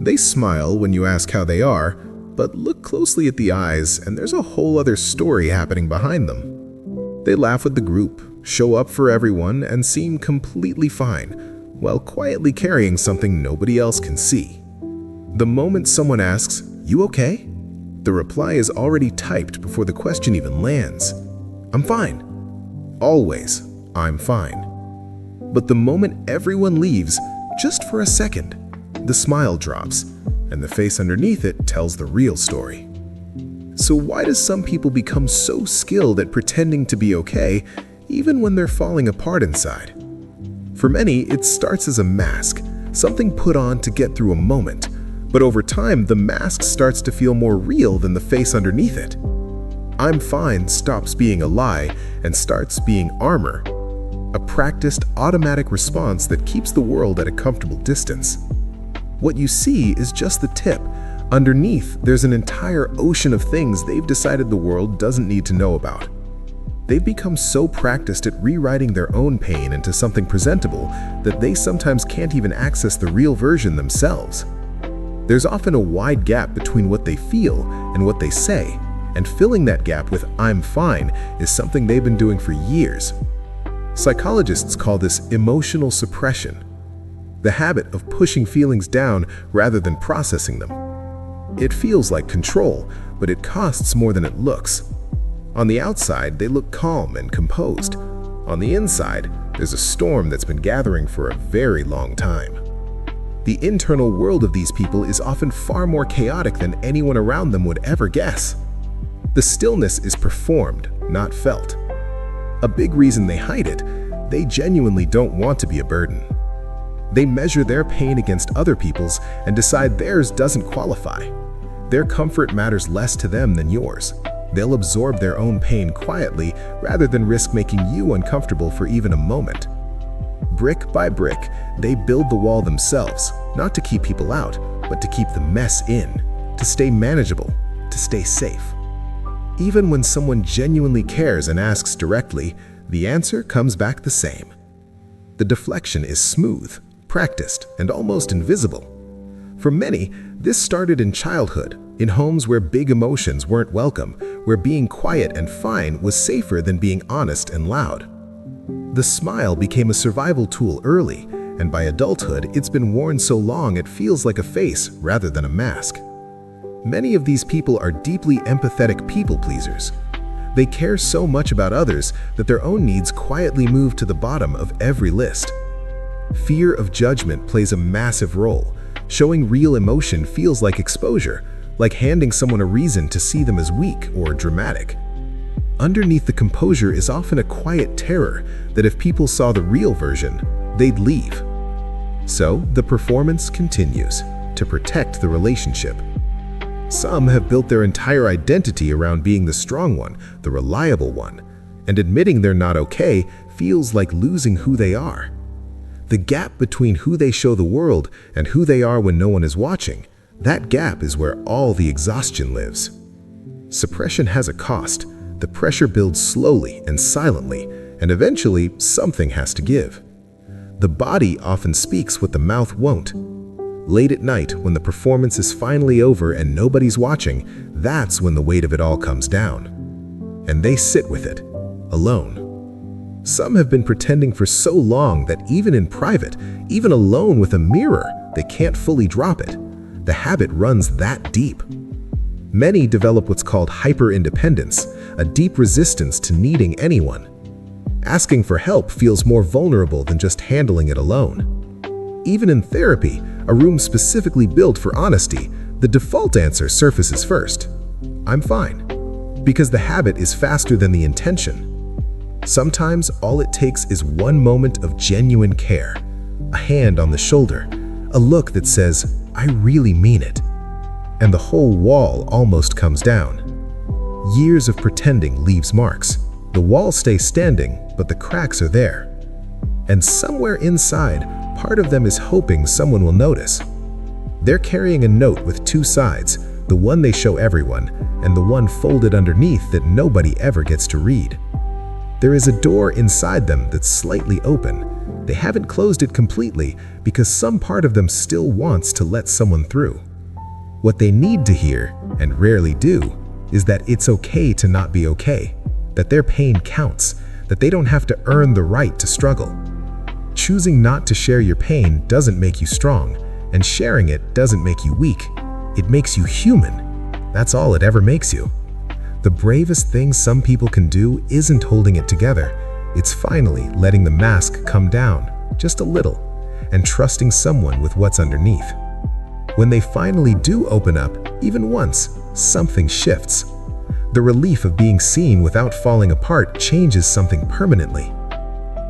They smile when you ask how they are, but look closely at the eyes and there's a whole other story happening behind them. They laugh with the group, show up for everyone, and seem completely fine, while quietly carrying something nobody else can see. The moment someone asks, "You okay?" the reply is already typed before the question even lands. "I'm fine." Always, "I'm fine." But the moment everyone leaves, just for a second, the smile drops, and the face underneath it tells the real story. So why do some people become so skilled at pretending to be okay, even when they're falling apart inside? For many, it starts as a mask, something put on to get through a moment. But over time, the mask starts to feel more real than the face underneath it. "I'm fine" stops being a lie and starts being armor, a practiced automatic response that keeps the world at a comfortable distance. What you see is just the tip. Underneath, there's an entire ocean of things they've decided the world doesn't need to know about. They've become so practiced at rewriting their own pain into something presentable that they sometimes can't even access the real version themselves. There's often a wide gap between what they feel and what they say, and filling that gap with "I'm fine" is something they've been doing for years. Psychologists call this emotional suppression, the habit of pushing feelings down rather than processing them. It feels like control, but it costs more than it looks. On the outside, they look calm and composed. On the inside, there's a storm that's been gathering for a very long time. The internal world of these people is often far more chaotic than anyone around them would ever guess. The stillness is performed, not felt. A big reason they hide it: they genuinely don't want to be a burden. They measure their pain against other people's and decide theirs doesn't qualify. Their comfort matters less to them than yours. They'll absorb their own pain quietly rather than risk making you uncomfortable for even a moment. Brick by brick, they build the wall themselves, not to keep people out, but to keep the mess in, to stay manageable, to stay safe. Even when someone genuinely cares and asks directly, the answer comes back the same. The deflection is smooth, practiced, and almost invisible. For many, this started in childhood, in homes where big emotions weren't welcome, where being quiet and fine was safer than being honest and loud. The smile became a survival tool early, and by adulthood, it's been worn so long it feels like a face rather than a mask. Many of these people are deeply empathetic people pleasers. They care so much about others that their own needs quietly move to the bottom of every list. Fear of judgment plays a massive role. Showing real emotion feels like exposure, like handing someone a reason to see them as weak or dramatic. Underneath the composure is often a quiet terror that if people saw the real version, they'd leave. So the performance continues to protect the relationship. Some have built their entire identity around being the strong one, the reliable one, and admitting they're not okay feels like losing who they are. The gap between who they show the world and who they are when no one is watching, that gap is where all the exhaustion lives. Suppression has a cost. The pressure builds slowly and silently, and eventually something has to give. The body often speaks what the mouth won't. Late at night, when the performance is finally over and nobody's watching, that's when the weight of it all comes down. And they sit with it, alone. Some have been pretending for so long that even in private, even alone with a mirror, they can't fully drop it. The habit runs that deep. Many develop what's called hyper-independence, a deep resistance to needing anyone. Asking for help feels more vulnerable than just handling it alone. Even in therapy, a room specifically built for honesty, the default answer surfaces first: "I'm fine," because the habit is faster than the intention. Sometimes all it takes is one moment of genuine care, a hand on the shoulder, a look that says, "I really mean it," and the whole wall almost comes down. Years of pretending leaves marks. The wall stays standing, but the cracks are there. And somewhere inside, part of them is hoping someone will notice. They're carrying a note with two sides, the one they show everyone, and the one folded underneath that nobody ever gets to read. There is a door inside them that's slightly open, They haven't closed it completely because some part of them still wants to let someone through. What they need to hear, and rarely do, is that it's okay to not be okay, that their pain counts, that they don't have to earn the right to struggle. Choosing not to share your pain doesn't make you strong, and sharing it doesn't make you weak. It makes you human. That's all it ever makes you. The bravest thing some people can do isn't holding it together. It's finally letting the mask come down, just a little, and trusting someone with what's underneath. When they finally do open up, even once, something shifts. The relief of being seen without falling apart changes something permanently.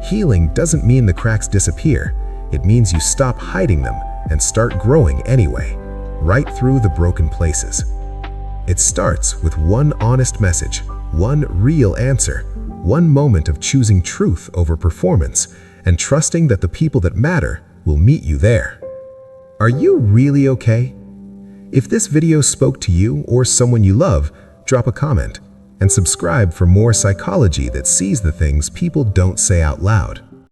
Healing doesn't mean the cracks disappear. It means you stop hiding them and start growing anyway, right through the broken places. It starts with one honest message, one real answer, one moment of choosing truth over performance, and trusting that the people that matter will meet you there. Are you really okay? If this video spoke to you or someone you love, drop a comment and subscribe for more psychology that sees the things people don't say out loud.